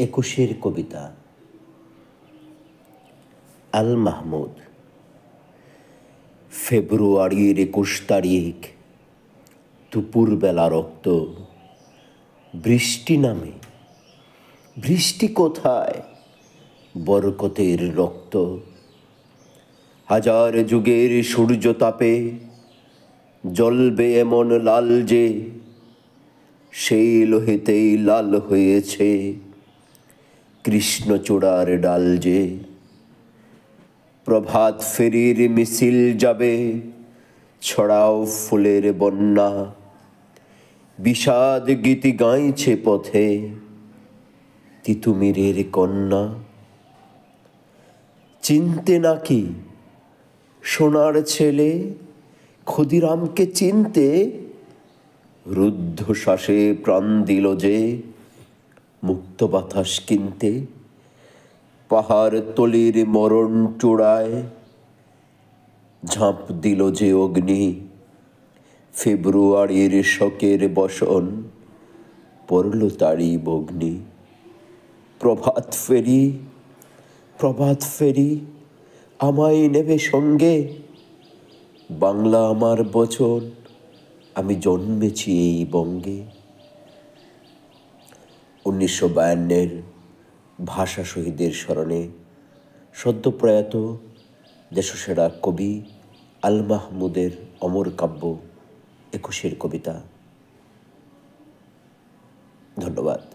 একুশের কবিতা। আল মাহমুদ। ফেব্রুয়ারির ২১ তারিখ, দুপুরবেলা রক্ত। বৃষ্টি নামে। বৃষ্টি কোথায়? বরকতের রক্ত। হাজার যুগের সূর্য তাপে জ্বলবে এমন লাল যে, সেই লোহেতেই লাল হয়েছে কৃষ্ণচূড়ার ডাল যে। প্রভাত ফেরির মিছিল যাবে, ছড়াও ফুলের বন্যা। বিষাদ গীতি গাইছে পথে তিতুমিরের কন্যা। চিনতে নাকি সোনার ছেলে ক্ষুদিরামকে? চিনতে রুদ্ধশ্বাসে প্রাণ দিল যে মুক্ত বাতাস কিনতে। পাহাড় তলির মরণ চূড়ায় ঝাঁপ দিল যে অগ্নি। ফেব্রুয়ারির শোকের বসন পড়ল তারই বগ্নি। প্রভাত ফেরি, প্রভাত ফেরি, আমায় নেবে সঙ্গে। বাংলা আমার বচন, আমি জন্মেছি এই বঙ্গে। ১৯৫২-এর ভাষা শহীদের স্মরণে সদ্য প্রয়াত দেশসেরা কবি আল মাহমুদের অমর কাব্য একুশের কবিতা। ধন্যবাদ।